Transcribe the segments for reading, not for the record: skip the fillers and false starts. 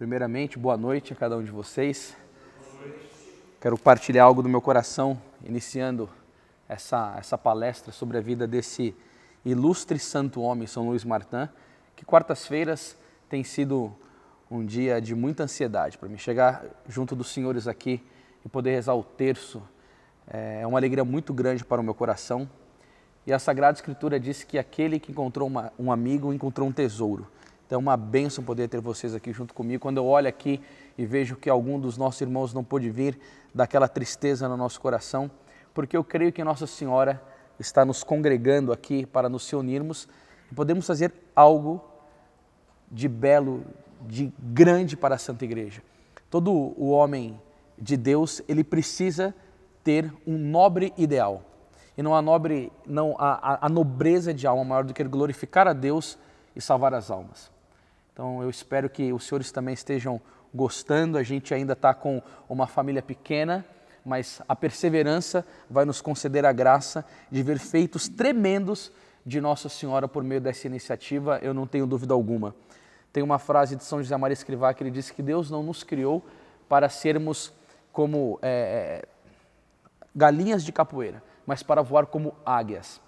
Primeiramente, boa noite a cada um de vocês. Quero partilhar algo do meu coração, iniciando essa palestra sobre a vida desse ilustre santo homem, São Luís Martin, que quartas-feiras tem sido um dia de muita ansiedade para mim. Chegar junto dos senhores aqui e poder rezar o terço é uma alegria muito grande para o meu coração. E a Sagrada Escritura diz que aquele que encontrou um amigo encontrou um tesouro. Então é uma bênção poder ter vocês aqui junto comigo. Quando eu olho aqui e vejo que algum dos nossos irmãos não pôde vir, dá aquela tristeza no nosso coração, porque eu creio que Nossa Senhora está nos congregando aqui para nos unirmos e podemos fazer algo de belo, de grande para a Santa Igreja. Todo o homem de Deus, ele precisa ter um nobre ideal. E não a nobreza de alma maior do que glorificar a Deus e salvar as almas. Então eu espero que os senhores também estejam gostando. A gente ainda está com uma família pequena, mas a perseverança vai nos conceder a graça de ver feitos tremendos de Nossa Senhora por meio dessa iniciativa, eu não tenho dúvida alguma. Tem uma frase de São José Maria Escrivá que ele diz que Deus não nos criou para sermos como galinhas de capoeira, mas para voar como águias.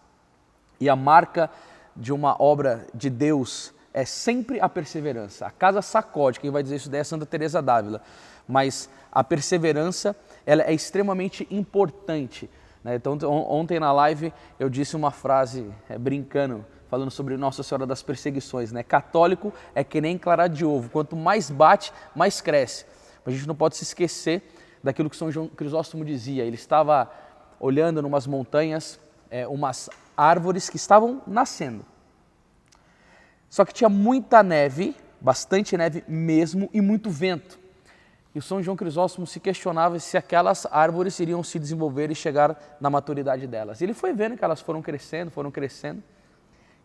E a marca de uma obra de Deus é sempre a perseverança. A casa sacode, quem vai dizer isso daí é Santa Teresa d'Ávila, mas a perseverança ela é extremamente importante, né? Então ontem na live eu disse uma frase brincando, falando sobre Nossa Senhora das Perseguições, né? Católico é que nem clara de ovo, quanto mais bate, mais cresce. Mas a gente não pode se esquecer daquilo que São João Crisóstomo dizia. Ele estava olhando em umas montanhas, umas árvores que estavam nascendo. Só que tinha muita neve, bastante neve mesmo, e muito vento. E o São João Crisóstomo se questionava se aquelas árvores iriam se desenvolver e chegar na maturidade delas. E ele foi vendo que elas foram crescendo,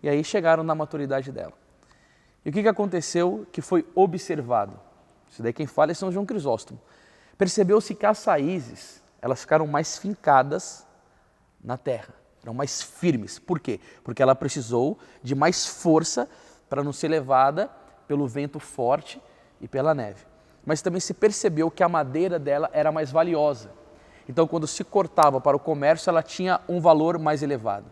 e aí chegaram na maturidade dela. E o que aconteceu que foi observado? Isso daí quem fala é São João Crisóstomo. Percebeu-se que as raízes, elas ficaram mais fincadas na terra, eram mais firmes. Por quê? Porque ela precisou de mais força para não ser levada pelo vento forte e pela neve. Mas também se percebeu que a madeira dela era mais valiosa. Então, quando se cortava para o comércio, ela tinha um valor mais elevado.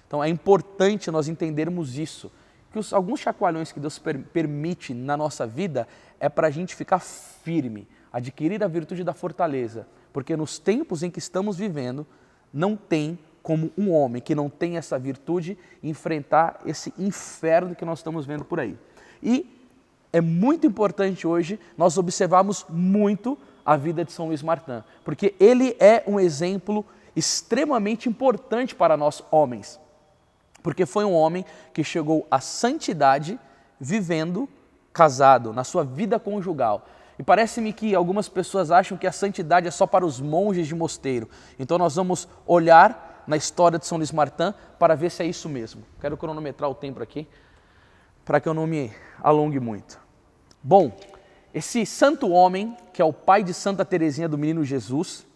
Então, é importante nós entendermos isso, que alguns chacoalhões que Deus permite na nossa vida é para a gente ficar firme, adquirir a virtude da fortaleza, porque nos tempos em que estamos vivendo, não tem como um homem que não tem essa virtude enfrentar esse inferno que nós estamos vendo por aí. E é muito importante hoje nós observarmos muito a vida de São Luís Martin, porque ele é um exemplo extremamente importante para nós homens, porque foi um homem que chegou à santidade vivendo casado, na sua vida conjugal. E parece-me que algumas pessoas acham que a santidade é só para os monges de mosteiro. Então nós vamos olhar na história de São Luís Martin para ver se é isso mesmo. Quero cronometrar o tempo aqui, para que eu não me alongue muito. Bom, esse santo homem, que é o pai de Santa Teresinha do Menino Jesus,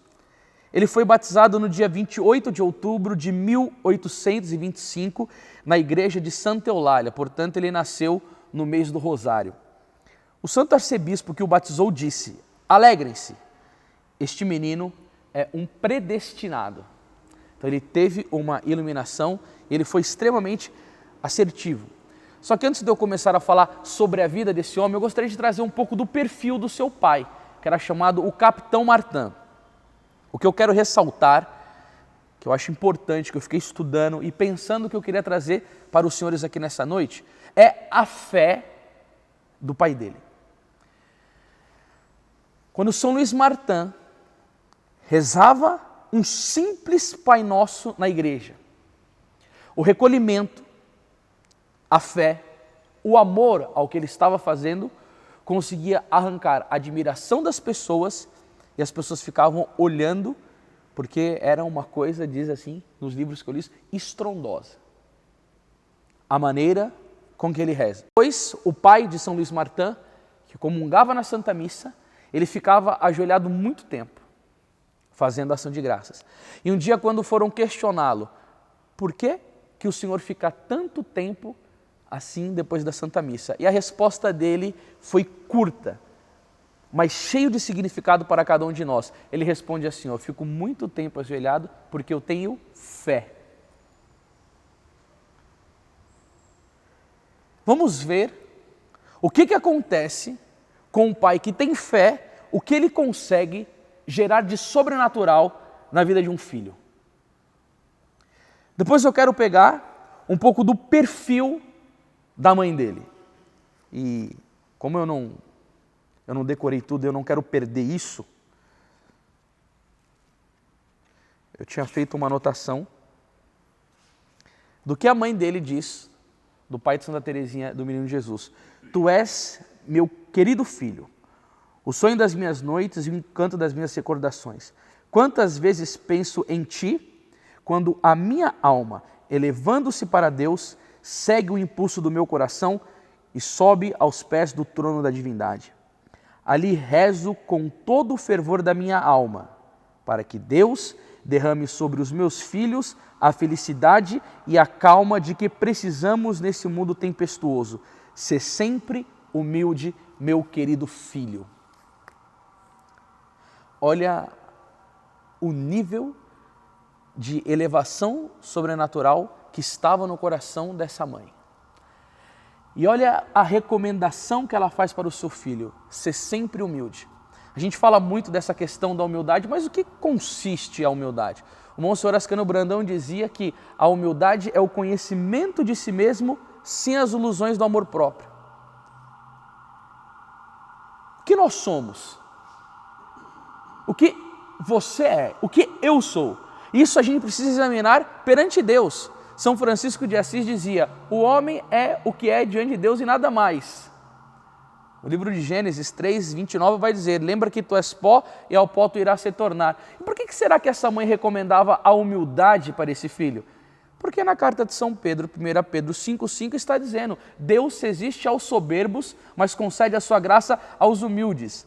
ele foi batizado no dia 28 de outubro de 1825, na igreja de Santa Eulália, portanto ele nasceu no mês do Rosário. O santo arcebispo que o batizou disse: alegrem-se, este menino é um predestinado. Então ele teve uma iluminação, ele foi extremamente assertivo. Só que antes de eu começar a falar sobre a vida desse homem, eu gostaria de trazer um pouco do perfil do seu pai, que era chamado o Capitão Martin. O que eu quero ressaltar, que eu acho importante, que eu fiquei estudando e pensando que eu queria trazer para os senhores aqui nessa noite, é a fé do pai dele. Quando São Luís Martin rezava um simples Pai Nosso na igreja, o recolhimento, a fé, o amor ao que ele estava fazendo, conseguia arrancar a admiração das pessoas e as pessoas ficavam olhando, porque era uma coisa, diz assim, nos livros que eu li, estrondosa. A maneira com que ele reza. Depois, o pai de São Luís Martin, que comungava na Santa Missa, ele ficava ajoelhado muito tempo, fazendo ação de graças. E um dia, quando foram questioná-lo, por que o senhor fica tanto tempo assim depois da Santa Missa? E a resposta dele foi curta, mas cheio de significado para cada um de nós. Ele responde assim, ó, eu fico muito tempo ajoelhado porque eu tenho fé. Vamos ver o que acontece com um pai que tem fé, o que ele consegue gerar de sobrenatural na vida de um filho. Depois eu quero pegar um pouco do perfil da mãe dele. E como eu não decorei tudo, eu não quero perder isso, eu tinha feito uma anotação do que a mãe dele diz, do pai de Santa Teresinha, do Menino Jesus. Tu és meu querido filho, o sonho das minhas noites e o encanto das minhas recordações. Quantas vezes penso em ti, quando a minha alma, elevando-se para Deus, segue o impulso do meu coração e sobe aos pés do trono da divindade. Ali rezo com todo o fervor da minha alma, para que Deus derrame sobre os meus filhos a felicidade e a calma de que precisamos nesse mundo tempestuoso. Ser sempre humilde, meu querido filho. Olha o nível de elevação sobrenatural que estava no coração dessa mãe. E olha a recomendação que ela faz para o seu filho, ser sempre humilde. A gente fala muito dessa questão da humildade, mas o que consiste a humildade? O Monsenhor Ascânio Brandão dizia que a humildade é o conhecimento de si mesmo sem as ilusões do amor próprio. O que nós somos? O que você é? O que eu sou? Isso a gente precisa examinar perante Deus. São Francisco de Assis dizia, o homem é o que é diante de Deus e nada mais. O livro de Gênesis 3, 29 vai dizer, lembra que tu és pó e ao pó tu irás se tornar. E por que será que essa mãe recomendava a humildade para esse filho? Porque na carta de São Pedro, 1 Pedro 5,5 está dizendo, Deus resiste aos soberbos, mas concede a sua graça aos humildes.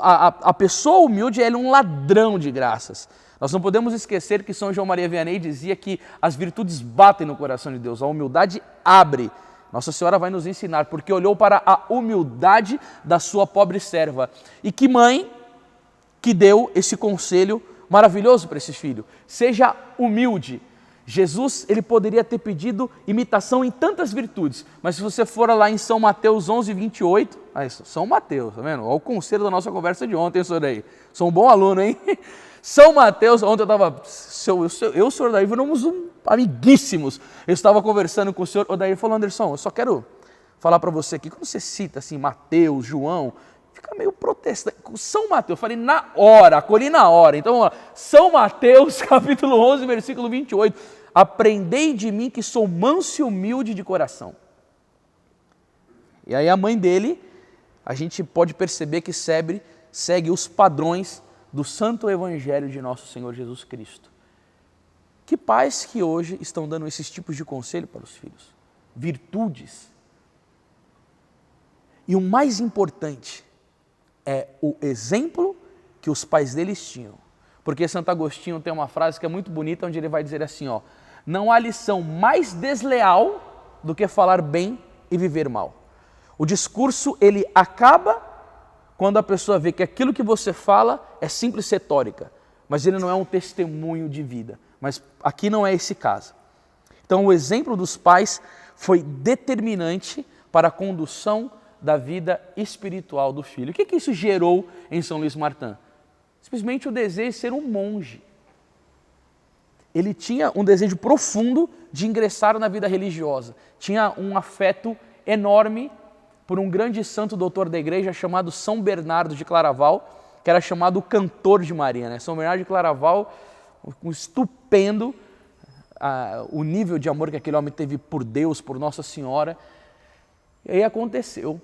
A pessoa humilde é um ladrão de graças. Nós não podemos esquecer que São João Maria Vianney dizia que as virtudes batem no coração de Deus, a humildade abre. Nossa Senhora vai nos ensinar, porque olhou para a humildade da sua pobre serva. E que mãe que deu esse conselho maravilhoso para esse filho. Seja humilde. Jesus, ele poderia ter pedido imitação em tantas virtudes, mas se você for lá em São Mateus 11, 28, São Mateus, tá vendo? Olha o conselho da nossa conversa de ontem, senhor aí. Sou um bom aluno, hein? São Mateus, ontem eu estava, eu e o senhor Daí, éramos amiguíssimos. Eu estava conversando com o senhor, o Daí falou, Anderson, eu só quero falar para você aqui, quando você cita assim, Mateus, João, fica meio protestante. São Mateus, eu falei na hora, acolhi na hora. Então, vamos lá. São Mateus, capítulo 11, versículo 28. Aprendei de mim que sou manso e humilde de coração. E aí a mãe dele, a gente pode perceber que segue os padrões do Santo Evangelho de nosso Senhor Jesus Cristo. Que pais que hoje estão dando esses tipos de conselho para os filhos? Virtudes. E o mais importante é o exemplo que os pais deles tinham. Porque Santo Agostinho tem uma frase que é muito bonita, onde ele vai dizer assim, ó, não há lição mais desleal do que falar bem e viver mal. O discurso, ele acaba quando a pessoa vê que aquilo que você fala é simples retórica, mas ele não é um testemunho de vida. Mas aqui não é esse caso. Então o exemplo dos pais foi determinante para a condução da vida espiritual do filho. O que isso gerou em São Luís Martin? Simplesmente o desejo de ser um monge. Ele tinha um desejo profundo de ingressar na vida religiosa. Tinha um afeto enorme por um grande santo doutor da igreja chamado São Bernardo de Claraval, que era chamado o cantor de Maria, né? São Bernardo de Claraval, um estupendo, o nível de amor que aquele homem teve por Deus, por Nossa Senhora. E aí aconteceu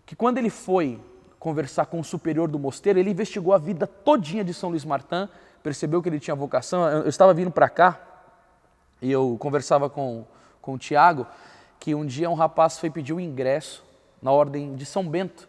que quando ele foi conversar com o superior do mosteiro, ele investigou a vida todinha de São Luís Martin, percebeu que ele tinha vocação. Eu estava vindo para cá e eu conversava com o Tiago, que um dia um rapaz foi pedir o ingresso na ordem de São Bento.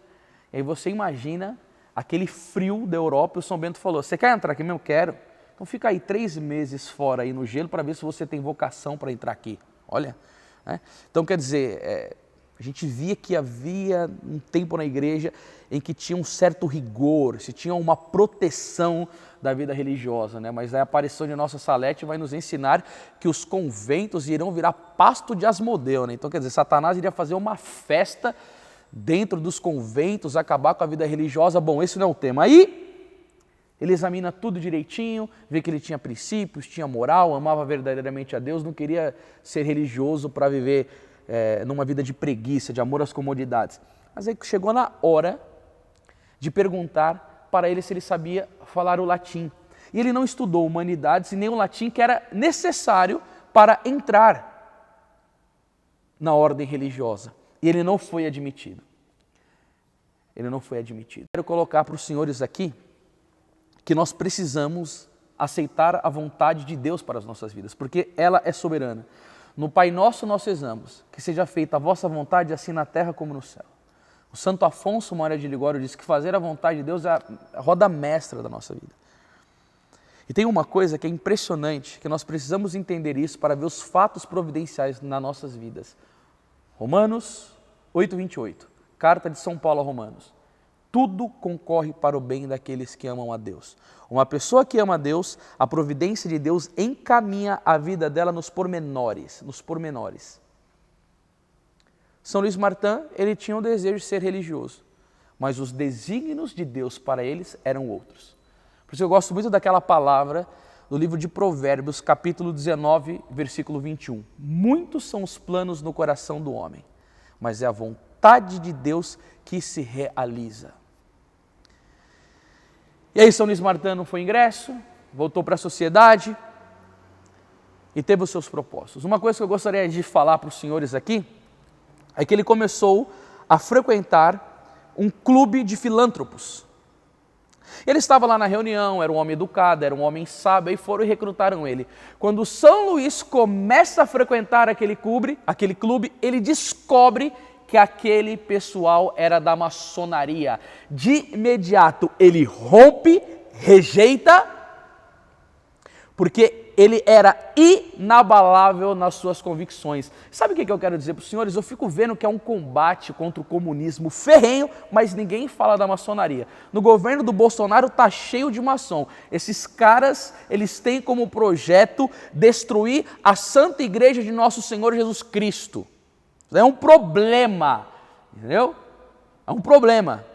E aí você imagina aquele frio da Europa, e o São Bento falou, você quer entrar aqui mesmo? Quero. Então fica aí 3 meses fora aí no gelo para ver se você tem vocação para entrar aqui. Olha, né? Então quer dizer, A gente via que havia um tempo na igreja em que tinha um certo rigor, se tinha uma proteção da vida religiosa, né? Mas a aparição de Nossa Salete vai nos ensinar que os conventos irão virar pasto de Asmodeu, né? Então, quer dizer, Satanás iria fazer uma festa dentro dos conventos, acabar com a vida religiosa. Bom, esse não é o tema. Aí, ele examina tudo direitinho, vê que ele tinha princípios, tinha moral, amava verdadeiramente a Deus, não queria ser religioso para viver numa vida de preguiça, de amor às comodidades. Mas aí chegou na hora de perguntar para ele se ele sabia falar o latim. E ele não estudou humanidades e nem o latim que era necessário para entrar na ordem religiosa. E ele não foi admitido. Ele não foi admitido. Quero colocar para os senhores aqui que nós precisamos aceitar a vontade de Deus para as nossas vidas, porque ela é soberana. No Pai Nosso nós rezamos, que seja feita a vossa vontade, assim na terra como no céu. O Santo Afonso Maria de Ligório disse que fazer a vontade de Deus é a roda mestra da nossa vida. E tem uma coisa que é impressionante, que nós precisamos entender isso para ver os fatos providenciais nas nossas vidas. Romanos 8:28, carta de São Paulo a Romanos. Tudo concorre para o bem daqueles que amam a Deus. Uma pessoa que ama a Deus, a providência de Deus encaminha a vida dela nos pormenores, São Luís Martin, ele tinha o desejo de ser religioso, mas os desígnios de Deus para eles eram outros. Por isso eu gosto muito daquela palavra do livro de Provérbios, capítulo 19, versículo 21. Muitos são os planos no coração do homem, mas é a vontade de Deus que se realiza. E aí São Luís Martin não foi ingresso, voltou para a sociedade e teve os seus propósitos. Uma coisa que eu gostaria de falar para os senhores aqui é que ele começou a frequentar um clube de filântropos. Ele estava lá na reunião, era um homem educado, era um homem sábio, e foram e recrutaram ele. Quando São Luís começa a frequentar aquele clube, ele descobre que aquele pessoal era da maçonaria. De imediato ele rompe, rejeita, porque ele era inabalável nas suas convicções. Sabe o que eu quero dizer para os senhores? Eu fico vendo que é um combate contra o comunismo ferrenho, mas ninguém fala da maçonaria. No governo do Bolsonaro está cheio de maçom. Esses caras, eles têm como projeto destruir a Santa Igreja de Nosso Senhor Jesus Cristo. É um problema, entendeu? É um problema.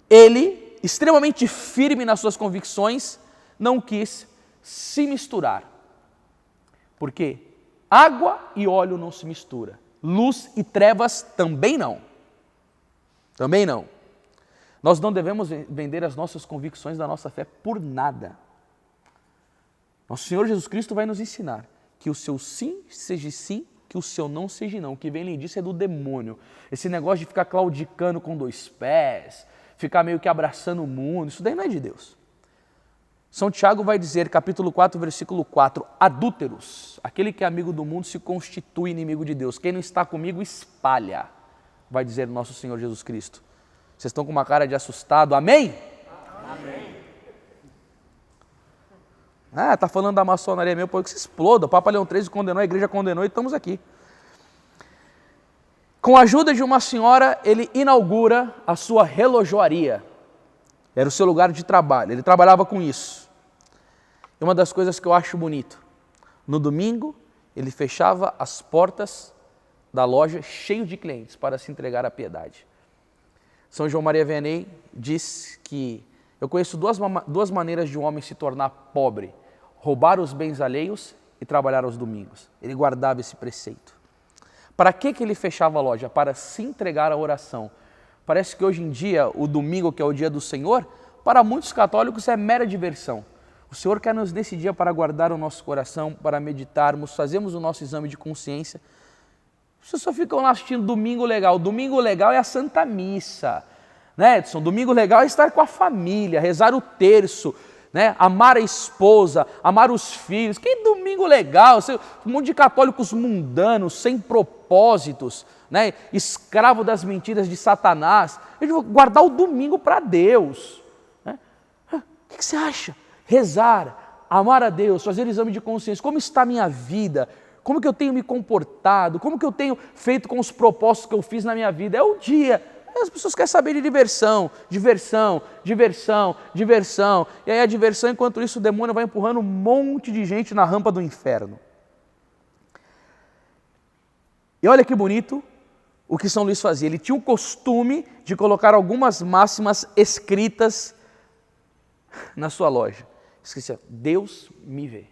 Ele, extremamente firme nas suas convicções, não quis se misturar. Porque água e óleo não se mistura. Luz e trevas também não. Também não. Nós não devemos vender as nossas convicções da nossa fé por nada. Nosso Senhor Jesus Cristo vai nos ensinar que o seu sim seja sim, que o seu não seja não. O que vem além disso é do demônio. Esse negócio de ficar claudicando com dois pés, ficar meio que abraçando o mundo, isso daí não é de Deus. São Tiago vai dizer, capítulo 4, versículo 4, adúlteros, aquele que é amigo do mundo se constitui inimigo de Deus. Quem não está comigo espalha, vai dizer nosso Senhor Jesus Cristo. Vocês estão com uma cara de assustado, amém? Amém. Está falando da maçonaria mesmo, pode que se exploda. O Papa Leão XIII condenou, a igreja condenou e estamos aqui. Com a ajuda de uma senhora, ele inaugura a sua relojoaria. Era o seu lugar de trabalho, ele trabalhava com isso. E uma das coisas que eu acho bonito, no domingo, ele fechava as portas da loja cheio de clientes para se entregar à piedade. São João Maria Vianney diz que eu conheço duas maneiras de um homem se tornar pobre: roubar os bens alheios e trabalhar aos domingos. Ele guardava esse preceito. Para que ele fechava a loja? Para se entregar à oração. Parece que hoje em dia, o domingo, que é o dia do Senhor, para muitos católicos é mera diversão. O Senhor quer nos nesse dia para guardar o nosso coração, para meditarmos, fazermos o nosso exame de consciência. Vocês só ficam lá assistindo domingo legal. Domingo legal é a Santa Missa, né, Edson? Domingo legal é estar com a família, rezar o terço, né? Amar a esposa, amar os filhos. Que domingo legal! Um monte de católicos mundanos, sem propósitos, né? Escravo das mentiras de Satanás. Eu vou guardar o domingo para Deus, né? O que você acha? Rezar, amar a Deus, fazer exame de consciência. Como está a minha vida? Como que eu tenho me comportado? Como que eu tenho feito com os propósitos que eu fiz na minha vida? É o dia. As pessoas querem saber de diversão, diversão, diversão, diversão. E aí a diversão, enquanto isso, o demônio vai empurrando um monte de gente na rampa do inferno. E olha que bonito o que São Luís fazia. Ele tinha o costume de colocar algumas máximas escritas na sua loja. Esquecia, Deus me vê.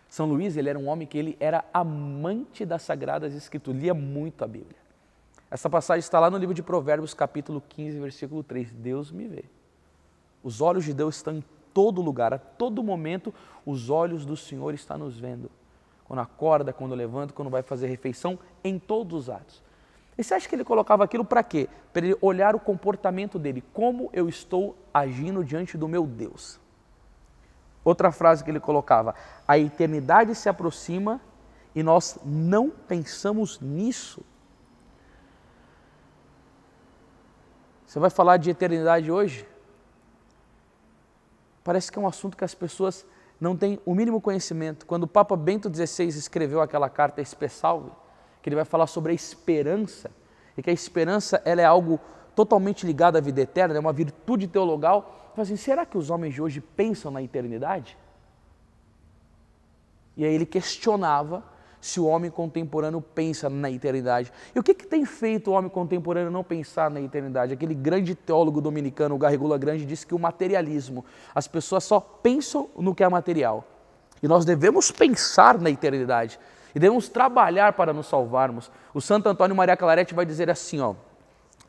São Luís, ele era um homem que ele era amante das Sagradas Escrituras, lia muito a Bíblia. Essa passagem está lá no livro de Provérbios, capítulo 15, versículo 3. Deus me vê. Os olhos de Deus estão em todo lugar, a todo momento os olhos do Senhor estão nos vendo. Quando acorda, quando levanta, quando vai fazer refeição, em todos os atos. E você acha que ele colocava aquilo para quê? Para ele olhar o comportamento dele, como eu estou agindo diante do meu Deus. Outra frase que ele colocava, a eternidade se aproxima e nós não pensamos nisso. Você vai falar de eternidade hoje? Parece que é um assunto que as pessoas não têm o mínimo conhecimento. Quando o Papa Bento XVI escreveu aquela carta Spe Salvi, que ele vai falar sobre a esperança, e que a esperança ela é algo totalmente ligado à vida eterna, é uma virtude teologal. Assim, será que os homens de hoje pensam na eternidade? E aí ele questionava se o homem contemporâneo pensa na eternidade. E o que tem feito o homem contemporâneo não pensar na eternidade? Aquele grande teólogo dominicano, o Garrigula Grande, disse que o materialismo, as pessoas só pensam no que é material. E nós devemos pensar na eternidade. E devemos trabalhar para nos salvarmos. O Santo Antônio Maria Claret vai dizer assim,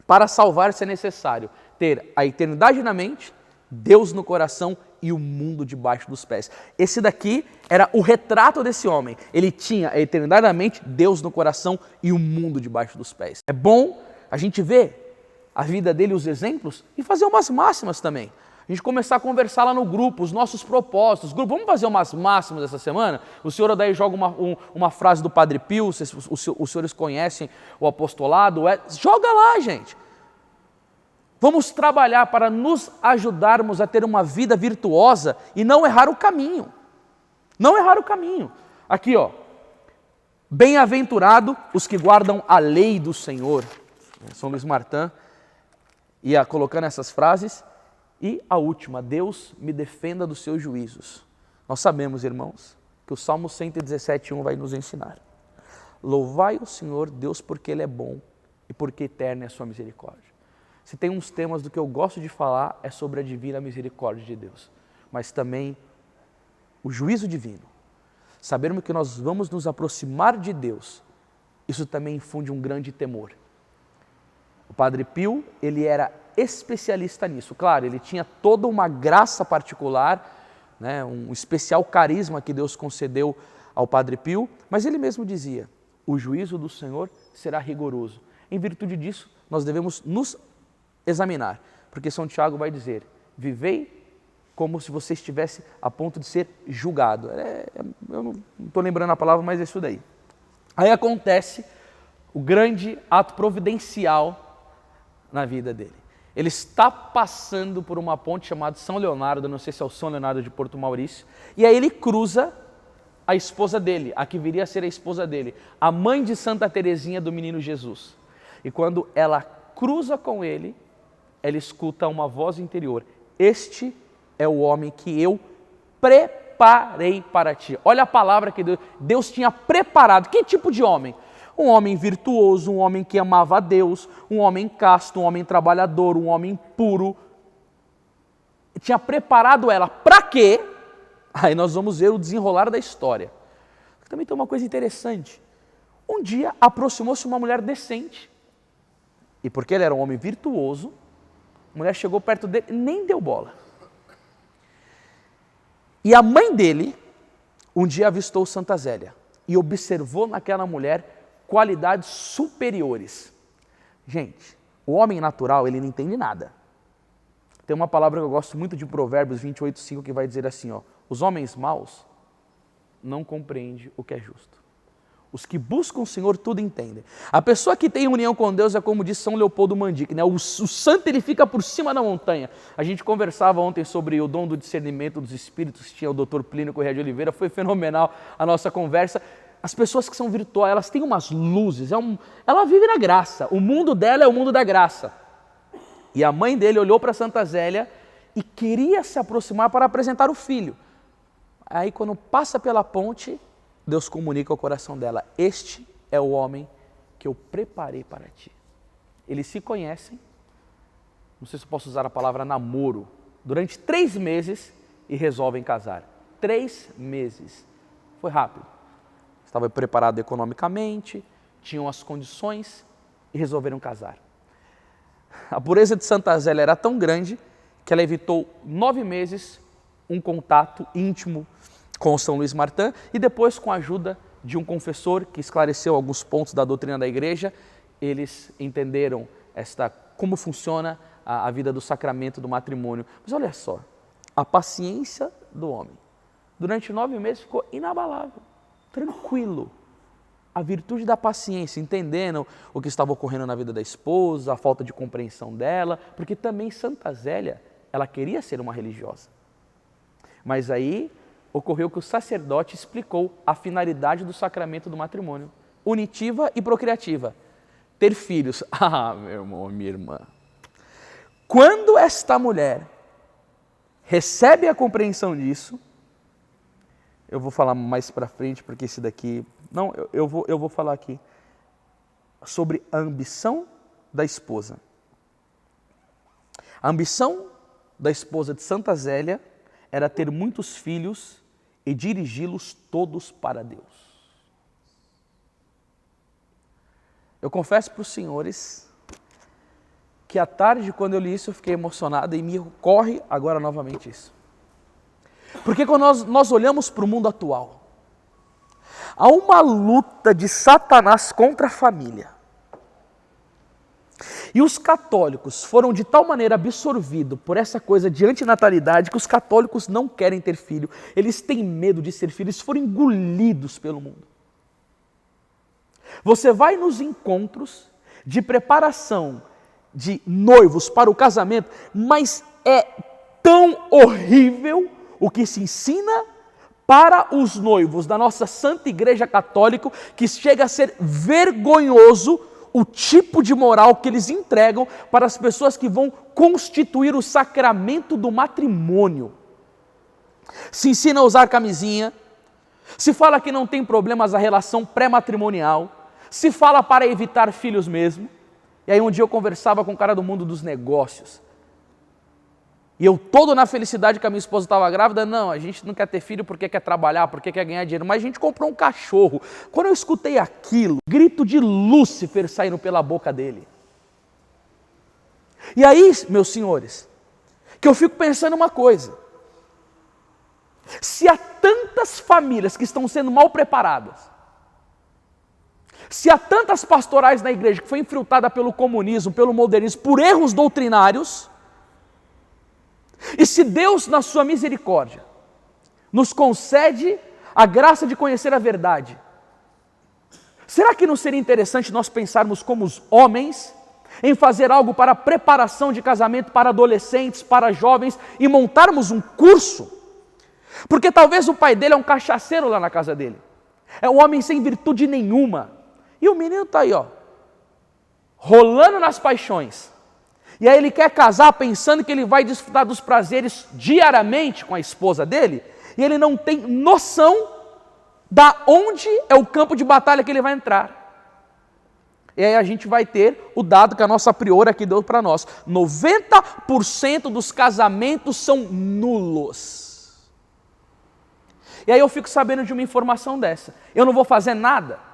para salvar-se é necessário ter a eternidade na mente, Deus no coração e o mundo debaixo dos pés. Esse daqui era o retrato desse homem. Ele tinha a eternidade na mente, Deus no coração e o mundo debaixo dos pés. É bom a gente ver a vida dele, os exemplos, e fazer umas máximas também. A gente começar a conversar lá no grupo, os nossos propósitos. Grupo, vamos fazer umas máximas essa semana? O senhor daí joga uma frase do Padre Pio, os senhores conhecem o apostolado. Joga lá, gente. Vamos trabalhar para nos ajudarmos a ter uma vida virtuosa e não errar o caminho. Não errar o caminho. Aqui, bem-aventurado os que guardam a lei do Senhor. São Luís Martin ia colocando essas frases. E a última, Deus me defenda dos seus juízos. Nós sabemos, irmãos, que o Salmo 117:1 vai nos ensinar. Louvai o Senhor, Deus, porque Ele é bom e porque eterna é a sua misericórdia. Se tem uns temas do que eu gosto de falar, é sobre a divina misericórdia de Deus, mas também o juízo divino. Sabermos que nós vamos nos aproximar de Deus, isso também infunde um grande temor. O Padre Pio, ele era especialista nisso. Claro, ele tinha toda uma graça particular, né, um especial carisma que Deus concedeu ao Padre Pio, mas ele mesmo dizia, o juízo do Senhor será rigoroso. Em virtude disso, nós devemos nos examinar, porque São Tiago vai dizer, vivei como se você estivesse a ponto de ser julgado. Eu não estou lembrando a palavra, mas é isso daí. Aí acontece o grande ato providencial na vida dele. Ele está passando por uma ponte chamada São Leonardo, não sei se é o São Leonardo de Porto Maurício, e aí ele cruza a esposa dele, a que viria a ser a esposa dele, a mãe de Santa Teresinha do Menino Jesus. E quando ela cruza com ele, ela escuta uma voz interior, este é o homem que eu preparei para ti. Olha a palavra que Deus tinha preparado. Que tipo de homem? Um homem virtuoso, um homem que amava a Deus, um homem casto, um homem trabalhador, um homem puro. Tinha preparado ela para quê? Aí nós vamos ver o desenrolar da história. Também tem uma coisa interessante. Um dia aproximou-se uma mulher decente. E porque ele era um homem virtuoso, a mulher chegou perto dele e nem deu bola. E a mãe dele, um dia avistou Santa Zélia e observou naquela mulher qualidades superiores. Gente, o homem natural, ele não entende nada. Tem uma palavra que eu gosto muito de Provérbios 28:5 que vai dizer assim, os homens maus não compreendem o que é justo. Os que buscam o Senhor tudo entendem. A pessoa que tem união com Deus é como diz São Leopoldo Mandic, né? O santo ele fica por cima da montanha. A gente conversava ontem sobre o dom do discernimento dos espíritos, tinha o Dr. Plínio Corrêa de Oliveira, foi fenomenal a nossa conversa. as pessoas que são virtuais, elas têm umas luzes, ela vive na graça, o mundo dela é o mundo da graça. E a mãe dele olhou para Santa Zélia e queria se aproximar para apresentar o filho. Aí quando passa pela ponte, Deus comunica ao coração dela: este é o homem que eu preparei para ti. Eles se conhecem, não sei se eu posso usar a palavra namoro, durante 3 meses e resolvem casar. 3 meses. Foi rápido. Estava preparado economicamente, tinham as condições e resolveram casar. A pureza de Santa Zélia era tão grande que ela evitou 9 meses um contato íntimo com São Luís Martin e depois, com a ajuda de um confessor que esclareceu alguns pontos da doutrina da igreja, eles entenderam como funciona a vida do sacramento do matrimônio. Mas olha só, a paciência do homem durante 9 meses ficou inabalável, tranquilo. A virtude da paciência, entendendo o que estava ocorrendo na vida da esposa, a falta de compreensão dela, porque também Santa Zélia, ela queria ser uma religiosa. Mas aí ocorreu que o sacerdote explicou a finalidade do sacramento do matrimônio, unitiva e procriativa, ter filhos. Ah, meu irmão, minha irmã, quando esta mulher recebe a compreensão disso, eu vou falar mais para frente, porque esse daqui... Não, eu vou falar aqui sobre a ambição da esposa. A ambição da esposa de Santa Zélia era ter muitos filhos e dirigi-los todos para Deus. Eu confesso para os senhores que à tarde, quando eu li isso, eu fiquei emocionado e me ocorre agora novamente isso. Porque quando nós olhamos para o mundo atual, há uma luta de Satanás contra a família. E os católicos foram de tal maneira absorvidos por essa coisa de antinatalidade que os católicos não querem ter filho, eles têm medo de ser filhos, eles foram engolidos pelo mundo. Você vai nos encontros de preparação de noivos para o casamento, mas é tão horrível o que se ensina para os noivos da nossa Santa Igreja Católica, que chega a ser vergonhoso o tipo de moral que eles entregam para as pessoas que vão constituir o sacramento do matrimônio. Se ensina a usar camisinha, se fala que não tem problemas a relação pré-matrimonial, se fala para evitar filhos mesmo. E aí um dia eu conversava com um cara do mundo dos negócios, e eu todo na felicidade que a minha esposa estava grávida, não, a gente não quer ter filho porque quer trabalhar, porque quer ganhar dinheiro, mas a gente comprou um cachorro. Quando eu escutei aquilo, grito de Lúcifer saindo pela boca dele. E aí, meus senhores, que eu fico pensando uma coisa. Se há tantas famílias que estão sendo mal preparadas, se há tantas pastorais na igreja que foi infiltrada pelo comunismo, pelo modernismo, por erros doutrinários, e se Deus, na sua misericórdia, nos concede a graça de conhecer a verdade, será que não seria interessante nós pensarmos como os homens em fazer algo para a preparação de casamento para adolescentes, para jovens, e montarmos um curso? Porque talvez o pai dele é um cachaceiro lá na casa dele, é um homem sem virtude nenhuma, e o menino está aí, rolando nas paixões. E aí ele quer casar pensando que ele vai desfrutar dos prazeres diariamente com a esposa dele, e ele não tem noção da onde é o campo de batalha que ele vai entrar. E aí a gente vai ter o dado que a nossa priora aqui deu para nós: 90% dos casamentos são nulos. E aí eu fico sabendo de uma informação dessa, eu não vou fazer nada.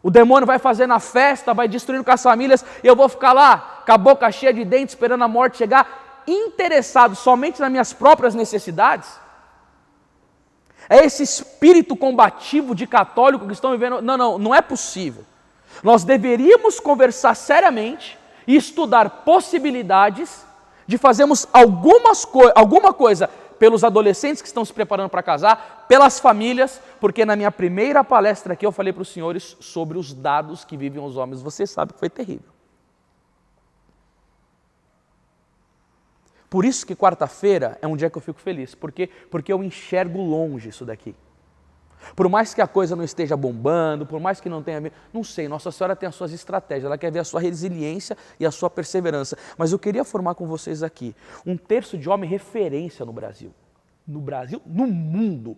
O demônio vai fazer na festa, vai destruindo com as famílias, e eu vou ficar lá, com a boca cheia de dentes, esperando a morte chegar, interessado somente nas minhas próprias necessidades? É esse espírito combativo de católico que estão vivendo? Não é possível. Nós deveríamos conversar seriamente e estudar possibilidades de fazermos alguma coisa pelos adolescentes que estão se preparando para casar, pelas famílias, porque na minha primeira palestra aqui eu falei para os senhores sobre os dados que vivem os homens. Você sabe que foi terrível. Por isso que quarta-feira é um dia que eu fico feliz, porque eu enxergo longe isso daqui. Por mais que a coisa não esteja bombando, por mais que não tenha... Não sei, Nossa Senhora tem as suas estratégias, ela quer ver a sua resiliência e a sua perseverança. Mas eu queria formar com vocês aqui um terço de homem referência no Brasil. No Brasil, no mundo.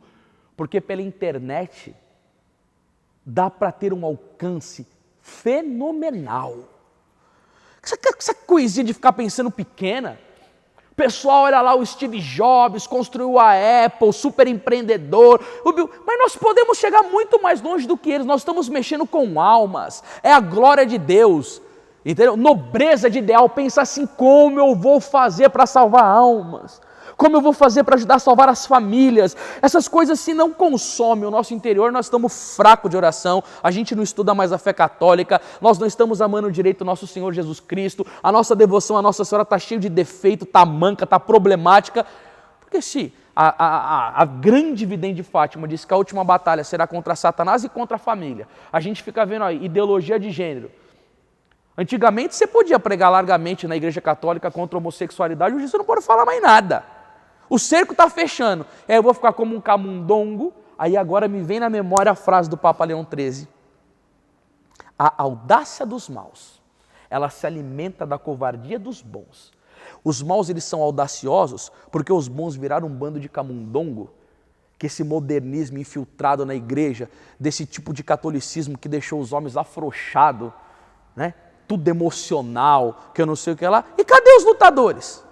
Porque pela internet dá para ter um alcance fenomenal. Essa coisinha de ficar pensando pequena. O pessoal, olha lá, o Steve Jobs construiu a Apple, super empreendedor. Mas nós podemos chegar muito mais longe do que eles. Nós estamos mexendo com almas. É a glória de Deus. Entendeu? Nobreza de ideal. Pensa assim, como eu vou fazer para salvar almas? Como eu vou fazer para ajudar a salvar as famílias? Essas coisas, se não consomem o nosso interior, nós estamos fracos de oração, a gente não estuda mais a fé católica, nós não estamos amando direito o nosso Senhor Jesus Cristo, a nossa devoção à Nossa Senhora está cheia de defeito, está manca, está problemática. Porque se a grande vidente de Fátima diz que a última batalha será contra Satanás e contra a família, a gente fica vendo aí, ideologia de gênero. Antigamente você podia pregar largamente na Igreja Católica contra a homossexualidade, hoje você não pode falar mais nada. O cerco está fechando, eu vou ficar como um camundongo. Aí agora me vem na memória a frase do Papa Leão XIII. A audácia dos maus, ela se alimenta da covardia dos bons. Os maus, eles são audaciosos porque os bons viraram um bando de camundongo, que esse modernismo infiltrado na igreja, desse tipo de catolicismo que deixou os homens afrouxados, né? Tudo emocional, que eu não sei o que lá. E cadê os lutadores?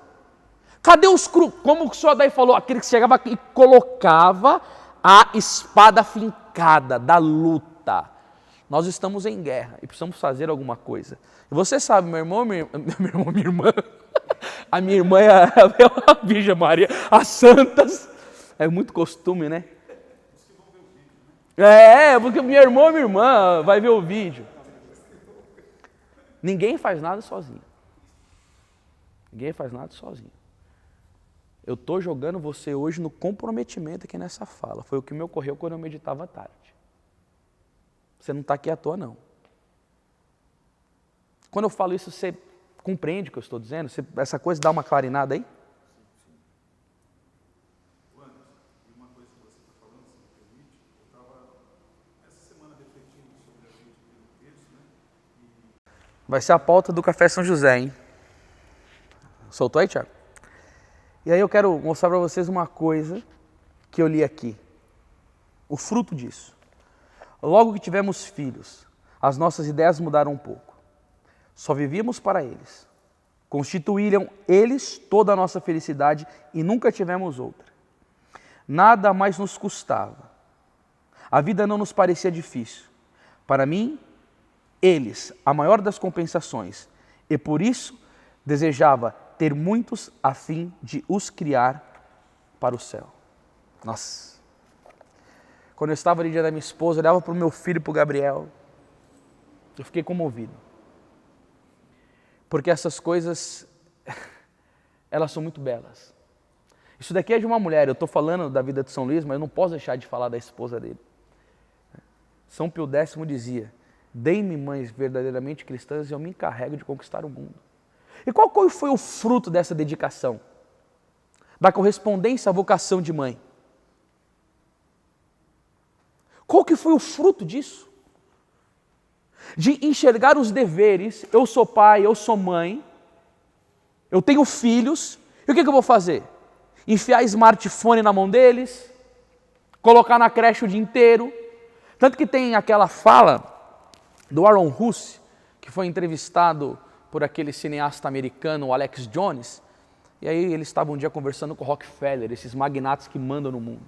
Cadê os como o senhor daí falou, aquele que chegava e colocava a espada fincada da luta. Nós estamos em guerra e precisamos fazer alguma coisa. E você sabe, meu irmão, minha irmã, a minha irmã é a Virgem Maria, as santas, é muito costume, né? Porque meu irmão e minha irmã vai ver o vídeo. Ninguém faz nada sozinho. Ninguém faz nada sozinho. Eu estou jogando você hoje no comprometimento aqui nessa fala. Foi o que me ocorreu quando eu meditava à tarde. Você não está aqui à toa, não. Quando eu falo isso, você compreende o que eu estou dizendo? Essa coisa dá uma clarinada aí? Uma coisa que você está falando, se me permite, eu estava essa semana refletindo sobre a gente pelo texto, né? Vai ser a pauta do Café São José, hein? Soltou aí, Thiago? E aí eu quero mostrar para vocês uma coisa que eu li aqui. O fruto disso. Logo que tivemos filhos, as nossas ideias mudaram um pouco. Só vivíamos para eles. Constituíram eles toda a nossa felicidade e nunca tivemos outra. Nada mais nos custava. A vida não nos parecia difícil. Para mim, eles, a maior das compensações, e por isso desejava ter muitos a fim de os criar para o céu. Nossa! Quando eu estava ali dia da minha esposa, eu olhava para o meu filho e para o Gabriel, eu fiquei comovido. Porque essas coisas, elas são muito belas. Isso daqui é de uma mulher, eu estou falando da vida de São Luís, mas eu não posso deixar de falar da esposa dele. São Pio X dizia, deem-me mães verdadeiramente cristãs e eu me encarrego de conquistar o mundo. E qual foi o fruto dessa dedicação? Da correspondência à vocação de mãe. Qual que foi o fruto disso? De enxergar os deveres, eu sou pai, eu sou mãe, eu tenho filhos, e o que eu vou fazer? Enfiar smartphone na mão deles, colocar na creche o dia inteiro. Tanto que tem aquela fala do Aaron Huss, que foi entrevistado por aquele cineasta americano, o Alex Jones, e aí ele estava um dia conversando com o Rockefeller, esses magnatas que mandam no mundo.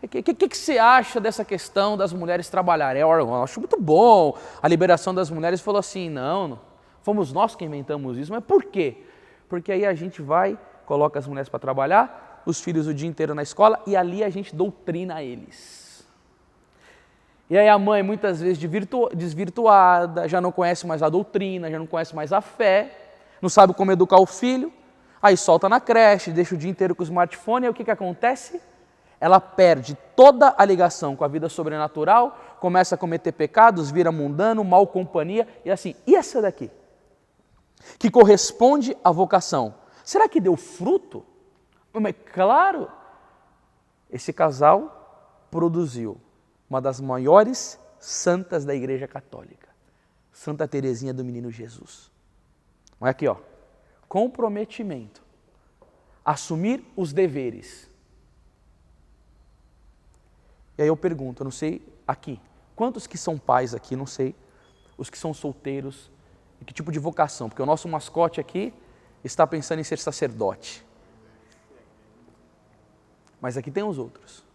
O que você acha dessa questão das mulheres trabalharem? Eu acho muito bom a liberação das mulheres. Ele falou assim, não, fomos nós que inventamos isso, mas por quê? Porque aí a gente vai, coloca as mulheres para trabalhar, os filhos o dia inteiro na escola, e ali a gente doutrina eles. E aí a mãe, muitas vezes desvirtuada, já não conhece mais a doutrina, já não conhece mais a fé, não sabe como educar o filho, aí solta na creche, deixa o dia inteiro com o smartphone, e aí o que acontece? Ela perde toda a ligação com a vida sobrenatural, começa a cometer pecados, vira mundano, mal companhia, e assim, e essa daqui? Que corresponde à vocação. Será que deu fruto? Mas claro, esse casal produziu uma das maiores santas da Igreja Católica, Santa Teresinha do Menino Jesus. Olha aqui, ó. Comprometimento. Assumir os deveres. E aí eu pergunto, eu não sei aqui, quantos que são pais aqui, não sei, os que são solteiros, e que tipo de vocação, porque o nosso mascote aqui está pensando em ser sacerdote. Mas aqui tem os outros.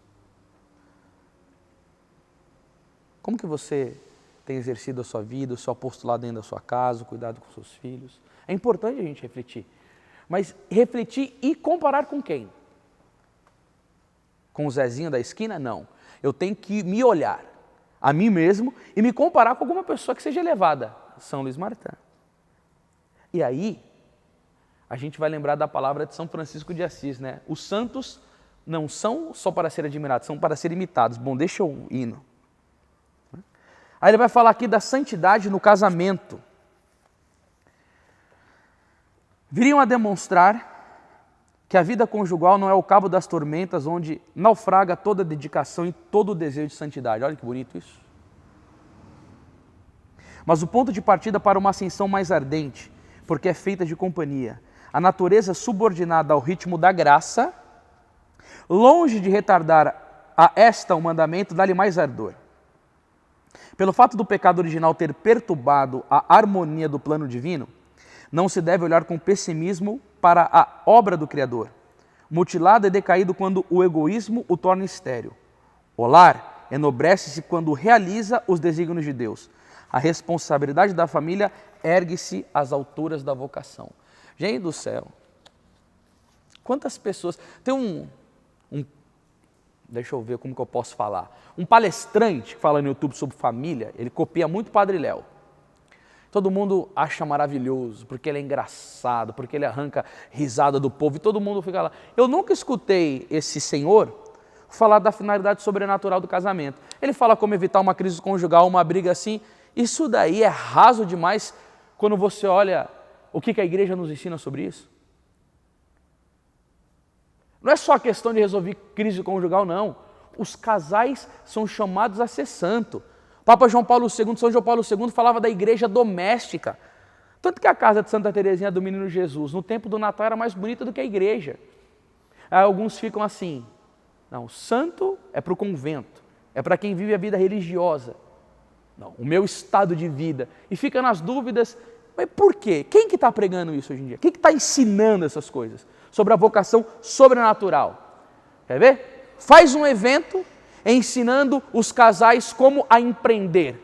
Como que você tem exercido a sua vida, o seu apostolado dentro da sua casa, o cuidado com seus filhos? É importante a gente refletir. Mas refletir e comparar com quem? Com o Zezinho da esquina? Não. Eu tenho que me olhar a mim mesmo e me comparar com alguma pessoa que seja elevada. São Luís Martin. E aí, a gente vai lembrar da palavra de São Francisco de Assis, né? Os santos não são só para ser admirados, são para ser imitados. Bom, deixa eu ir. Aí ele vai falar aqui da santidade no casamento. Viriam a demonstrar que a vida conjugal não é o cabo das tormentas onde naufraga toda a dedicação e todo o desejo de santidade. Olha que bonito isso. Mas o ponto de partida para uma ascensão mais ardente, porque é feita de companhia. A natureza subordinada ao ritmo da graça, longe de retardar a esta o mandamento, dá-lhe mais ardor. Pelo fato do pecado original ter perturbado a harmonia do plano divino, não se deve olhar com pessimismo para a obra do Criador, mutilado e decaído quando o egoísmo o torna estéril. O lar enobrece-se quando realiza os desígnios de Deus. A responsabilidade da família ergue-se às alturas da vocação. Gente do céu, quantas pessoas... Tem deixa eu ver como que eu posso falar. Um palestrante que fala no YouTube sobre família, ele copia muito o Padre Léo. Todo mundo acha maravilhoso, porque ele é engraçado, porque ele arranca risada do povo e todo mundo fica lá. Eu nunca escutei esse senhor falar da finalidade sobrenatural do casamento. Ele fala como evitar uma crise conjugal, uma briga assim. Isso daí é raso demais quando você olha o que a igreja nos ensina sobre isso. Não é só a questão de resolver crise conjugal, não. Os casais são chamados a ser santo. Papa João Paulo II, São João Paulo II falava da igreja doméstica. Tanto que a casa de Santa Teresinha do Menino Jesus, no tempo do Natal, era mais bonita do que a igreja. Aí alguns ficam assim, não, santo é para o convento, é para quem vive a vida religiosa. Não, o meu estado de vida. E fica nas dúvidas, mas por quê? Quem que está pregando isso hoje em dia? Quem que está ensinando essas coisas? Sobre a vocação sobrenatural. Quer ver? Faz um evento ensinando os casais como a empreender.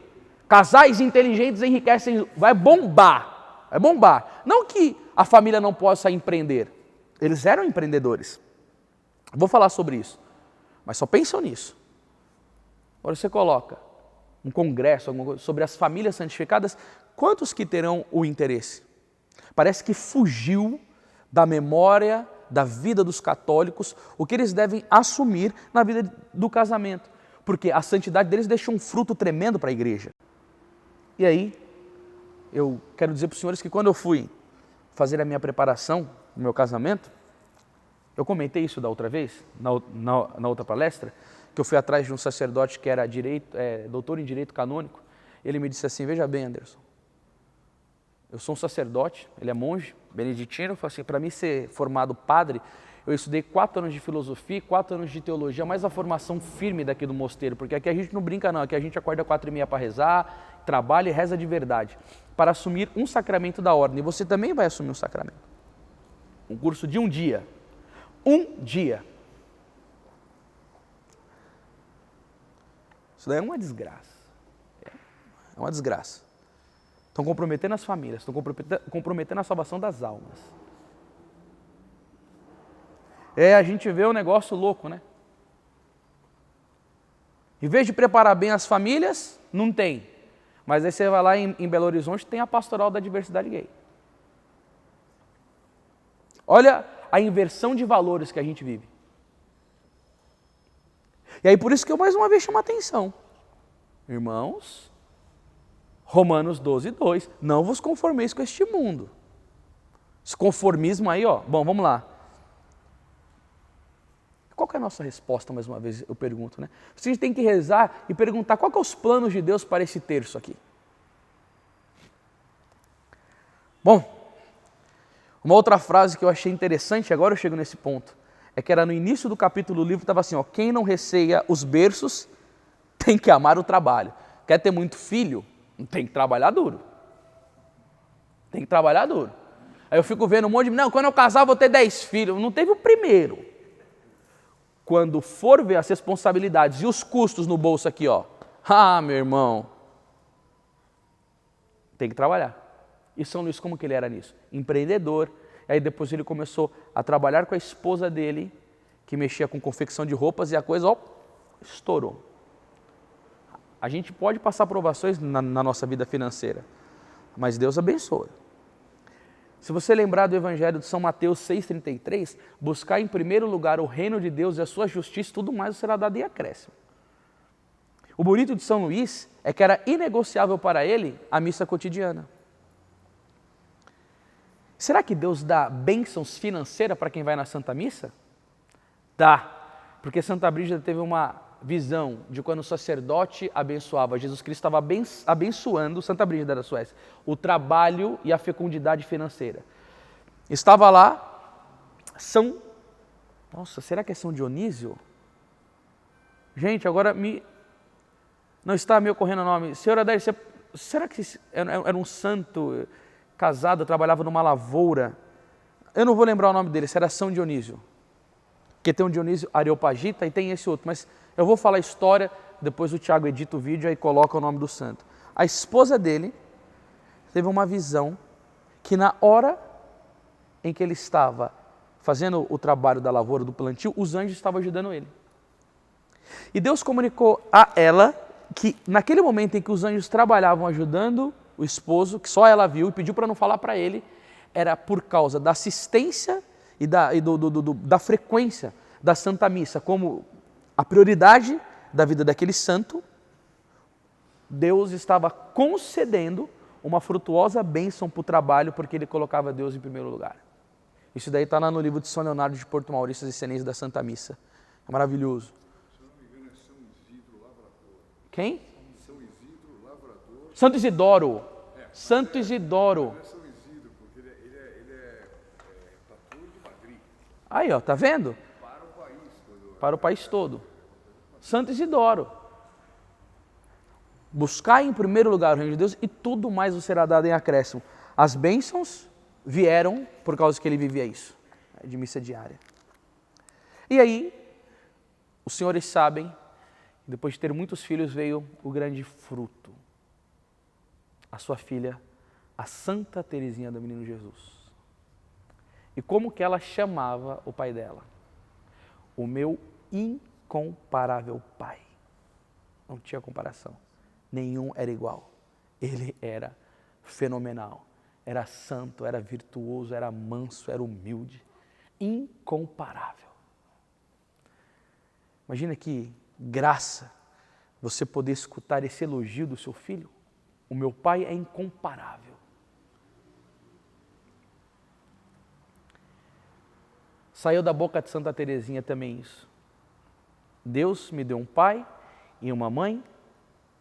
Casais inteligentes enriquecem, vai bombar. Vai bombar. Não que a família não possa empreender. Eles eram empreendedores. Vou falar sobre isso. Mas só pensam nisso. Agora você coloca um congresso, alguma coisa sobre as famílias santificadas, quantos que terão o interesse? Parece que fugiu da memória, da vida dos católicos, o que eles devem assumir na vida do casamento. Porque a santidade deles deixou um fruto tremendo para a igreja. E aí, eu quero dizer para os senhores que quando eu fui fazer a minha preparação no meu casamento, eu comentei isso da outra vez, na outra palestra, que eu fui atrás de um sacerdote que era doutor em direito canônico. Ele me disse assim, veja bem, Anderson, eu sou um sacerdote, ele é monge, beneditino. Eu falei assim, para mim ser formado padre, eu estudei 4 anos de filosofia, 4 anos de teologia, mais a formação firme daqui do mosteiro, porque aqui a gente não brinca não, aqui a gente acorda 4h30 para rezar, trabalha e reza de verdade, para assumir um sacramento da ordem. E você também vai assumir um sacramento. Um curso de um dia. Um dia. Isso daí é uma desgraça. É uma desgraça. Estão comprometendo as famílias, estão comprometendo a salvação das almas. A gente vê um negócio louco, né? Em vez de preparar bem as famílias, não tem. Mas aí você vai lá em Belo Horizonte, tem a pastoral da diversidade gay. Olha a inversão de valores que a gente vive. E aí por isso que eu mais uma vez chamo a atenção. Irmãos, Romanos 12:2, não vos conformeis com este mundo. Esse conformismo aí, ó, bom, vamos lá. qual que é a nossa resposta, mais uma vez, eu pergunto, né? A gente tem que rezar e perguntar qual que é os planos de Deus para esse terço aqui. Bom, uma outra frase que eu achei interessante, agora eu chego nesse ponto, é que era no início do capítulo do livro, estava assim, ó, quem não receia os berços tem que amar o trabalho. Quer ter muito filho? Tem que trabalhar duro. Tem que trabalhar duro. Aí eu fico vendo um monte de... Não, quando eu casar vou ter 10 filhos. Não teve o primeiro. Quando for ver as responsabilidades e os custos no bolso aqui, ó. Ah, meu irmão. Tem que trabalhar. E São Luís, como que ele era nisso? Empreendedor. Aí depois ele começou a trabalhar com a esposa dele, que mexia com confecção de roupas, e a coisa, ó, estourou. A gente pode passar provações na nossa vida financeira, mas Deus abençoa. Se você lembrar do Evangelho de São Mateus 6,33, buscar em primeiro lugar o reino de Deus e a sua justiça, tudo mais será dado em acréscimo. O bonito de São Luís é que era inegociável para ele a missa cotidiana. Será que Deus dá bênçãos financeiras para quem vai na Santa Missa? Dá, porque Santa Brígida teve uma visão de quando o sacerdote abençoava, Jesus Cristo estava abençoando, Santa Brígida da Suécia, o trabalho e a fecundidade financeira. Estava lá Nossa, será que é São Dionísio? Gente, agora não está me ocorrendo o nome. Senhora Adair, será que era um santo casado, trabalhava numa lavoura? Eu não vou lembrar o nome dele, se era São Dionísio. Porque tem um Dionísio Areopagita e tem esse outro, mas eu vou falar a história, depois o Tiago edita o vídeo e coloca o nome do santo. A esposa dele teve uma visão que na hora em que ele estava fazendo o trabalho da lavoura, do plantio, os anjos estavam ajudando ele. E Deus comunicou a ela que naquele momento em que os anjos trabalhavam ajudando o esposo, que só ela viu e pediu para não falar para ele, era por causa da assistência e da frequência da Santa Missa, como a prioridade da vida daquele santo, Deus estava concedendo uma frutuosa bênção para o trabalho, porque ele colocava Deus em primeiro lugar. Isso daí está lá no livro de São Leonardo de Porto Maurício e Senês da Santa Missa. É maravilhoso. Se não me engano, é São Isidro Lavrador. Quem? São Isidro Lavrador. Santo Isidoro. Santo Isidoro. Não é São Isidro, porque ele é patrão de Madrid. Aí, ó, tá vendo? Para o país. Para o país todo. Santo Isidoro. Buscar em primeiro lugar o reino de Deus e tudo mais vos será dado em acréscimo. As bênçãos vieram por causa que ele vivia isso, de missa diária. E aí, os senhores sabem, depois de ter muitos filhos veio o grande fruto. A sua filha, a Santa Teresinha do Menino Jesus. E como que ela chamava o pai dela? O meu incomparável pai. Não tinha comparação. Nenhum era igual. Ele era fenomenal. Era santo, era virtuoso, era manso, era humilde. Incomparável. Imagina que graça você poder escutar esse elogio do seu filho. O meu pai é incomparável. Saiu da boca de Santa Teresinha também isso. Deus me deu um pai e uma mãe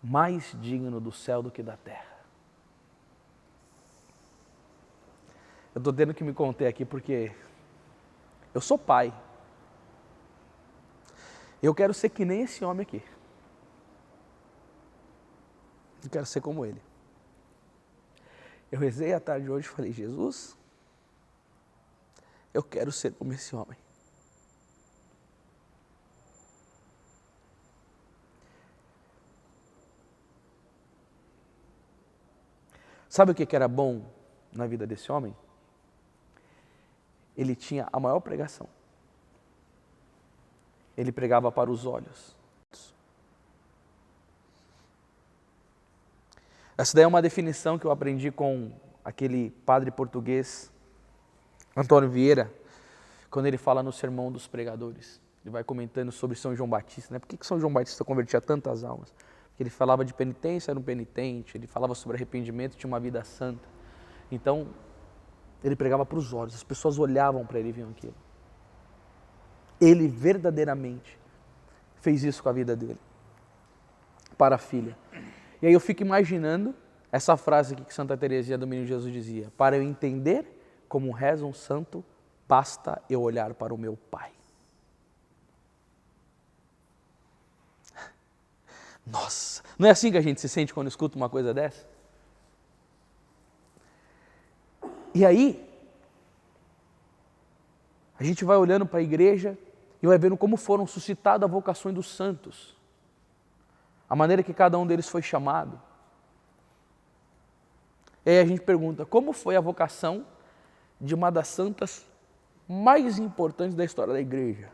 mais digno do céu do que da terra. Eu estou tendo que me conter aqui porque eu sou pai. Eu quero ser que nem esse homem aqui. Eu quero ser como ele. Eu rezei à tarde hoje e falei, Jesus, eu quero ser como esse homem. Sabe o que era bom na vida desse homem? Ele tinha a maior pregação. Ele pregava para os olhos. Essa daí é uma definição que eu aprendi com aquele padre português, Antônio Vieira, quando ele fala no Sermão dos Pregadores. Ele vai comentando sobre São João Batista, né? Por que São João Batista convertia tantas almas? Porque ele falava de penitência, era um penitente, ele falava sobre arrependimento, tinha uma vida santa. Então, ele pregava para os olhos, as pessoas olhavam para ele e viam aquilo. Ele verdadeiramente fez isso com a vida dele, para a filha. E aí eu fico imaginando essa frase aqui que Santa Teresinha do Menino Jesus dizia: para eu entender como reza um santo, basta eu olhar para o meu Pai. Nossa, não é assim que a gente se sente quando escuta uma coisa dessa? E aí, a gente vai olhando para a igreja e vai vendo como foram suscitadas as vocações dos santos, a maneira que cada um deles foi chamado. E aí a gente pergunta, como foi a vocação de uma das santas mais importantes da história da igreja?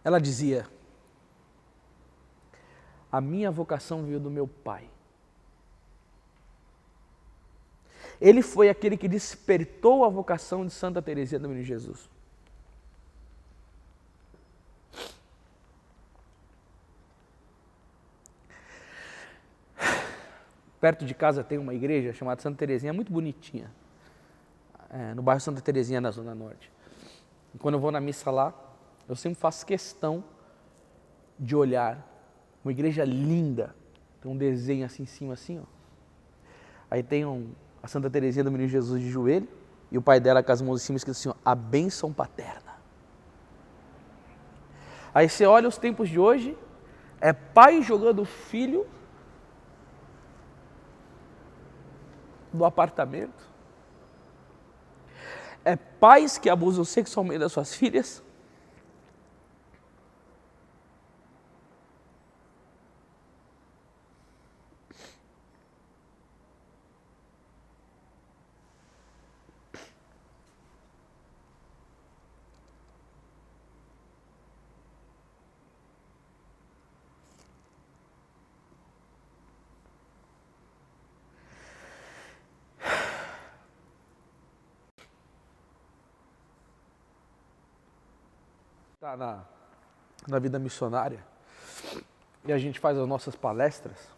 Ela dizia: a minha vocação veio do meu pai. Ele foi aquele que despertou a vocação de Santa Teresinha do Menino Jesus. Perto de casa tem uma igreja chamada Santa Teresinha, muito bonitinha, no bairro Santa Teresinha, na Zona Norte. E quando eu vou na missa lá, eu sempre faço questão de olhar uma igreja linda, tem um desenho assim em cima, assim, ó. Aí tem a Santa Teresinha do Menino Jesus de joelho, e o pai dela com as mãos em cima escrito assim, ó, a bênção paterna. Aí você olha os tempos de hoje, é pai jogando filho do apartamento, é pais que abusam sexualmente das suas filhas, está na vida missionária, e a gente faz as nossas palestras,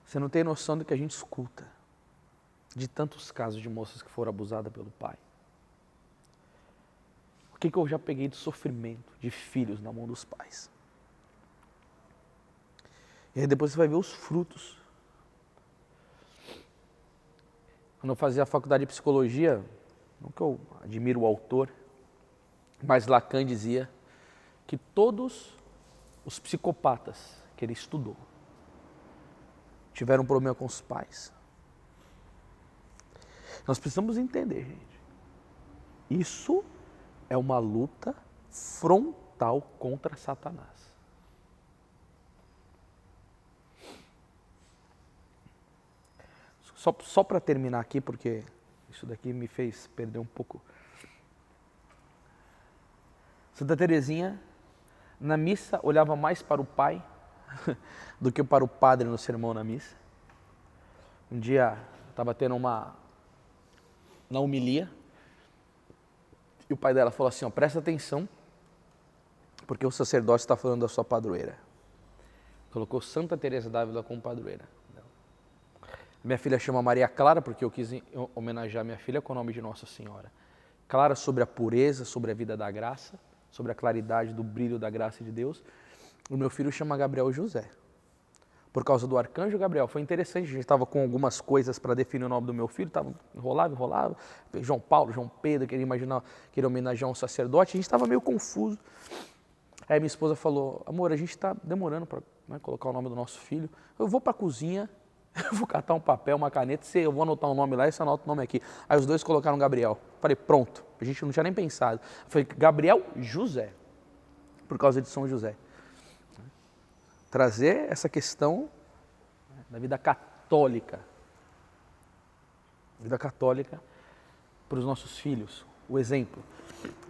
você não tem noção do que a gente escuta, de tantos casos de moças que foram abusadas pelo pai. O que eu já peguei de sofrimento de filhos na mão dos pais. E aí depois você vai ver os frutos. Quando eu fazia a faculdade de psicologia, não que eu admiro o autor, mas Lacan dizia que todos os psicopatas que ele estudou tiveram um problema com os pais. Nós precisamos entender, gente. Isso é uma luta frontal contra Satanás. Só para terminar aqui, porque isso daqui me fez perder um pouco. Santa Teresinha, na missa, olhava mais para o pai do que para o padre no sermão na missa. Um dia, estava tendo na homilia, e o pai dela falou assim, ó, presta atenção, porque o sacerdote está falando da sua padroeira. Colocou Santa Teresa d'Ávila como padroeira. Minha filha chama Maria Clara, porque eu quis homenagear minha filha com o nome de Nossa Senhora. Clara sobre a pureza, sobre a vida da graça, sobre a claridade do brilho da graça de Deus. O meu filho chama Gabriel José, por causa do arcanjo Gabriel. Foi interessante, a gente estava com algumas coisas para definir o nome do meu filho, enrolava, João Paulo, João Pedro, queria homenagear um sacerdote, a gente estava meio confuso. Aí minha esposa falou, amor, a gente está demorando para colocar o nome do nosso filho, eu vou para a cozinha, eu vou catar um papel, uma caneta, eu vou anotar um nome lá e você anota o nome aqui. Aí os dois colocaram Gabriel. Falei, pronto, a gente não tinha nem pensado. Falei, Gabriel José, por causa de São José. Trazer essa questão da vida católica para os nossos filhos, o exemplo.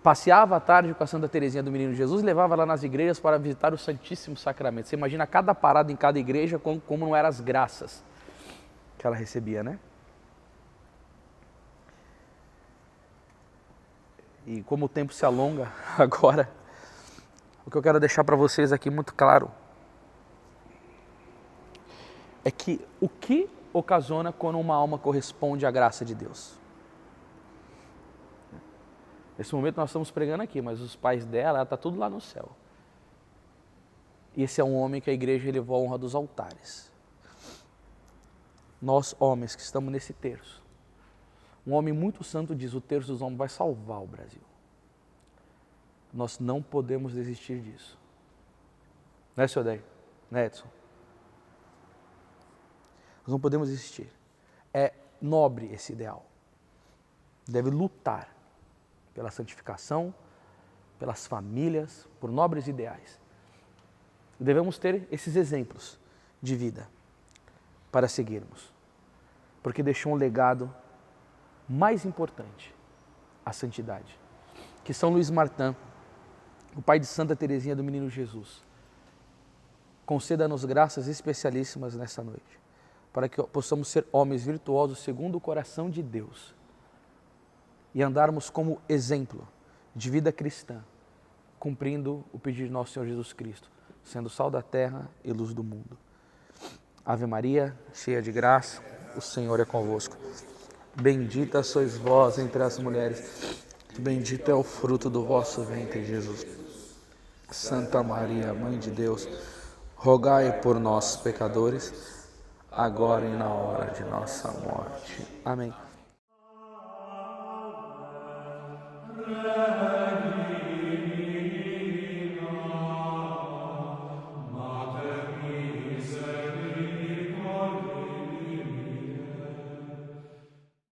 Passeava à tarde com a Santa Teresinha do Menino Jesus e levava lá nas igrejas para visitar o Santíssimo Sacramento. Você imagina cada parada em cada igreja, como não eram as graças que ela recebia, né? E como o tempo se alonga agora, o que eu quero deixar para vocês aqui muito claro é que o que ocasiona quando uma alma corresponde à graça de Deus. Nesse momento nós estamos pregando aqui, mas os pais dela, ela está tudo lá no céu. E esse é um homem que a igreja elevou a honra dos altares. Nós, homens que estamos nesse terço, um homem muito santo diz, o terço dos homens vai salvar o Brasil. Nós não podemos desistir disso. Não é, senhor Day? Não é, Edson? Nós não podemos desistir. É nobre esse ideal. Deve lutar pela santificação, pelas famílias, por nobres ideais. Devemos ter esses exemplos de vida para seguirmos, porque deixou um legado mais importante, a santidade, que São Luís Martin, o pai de Santa Teresinha do Menino Jesus, conceda-nos graças especialíssimas nessa noite, para que possamos ser homens virtuosos segundo o coração de Deus e andarmos como exemplo de vida cristã, cumprindo o pedido de nosso Senhor Jesus Cristo, sendo sal da terra e luz do mundo. Ave Maria, cheia de graça, o Senhor é convosco. Bendita sois vós entre as mulheres, bendito é o fruto do vosso ventre, Jesus. Santa Maria, Mãe de Deus, rogai por nós, pecadores, agora e na hora de nossa morte. Amém.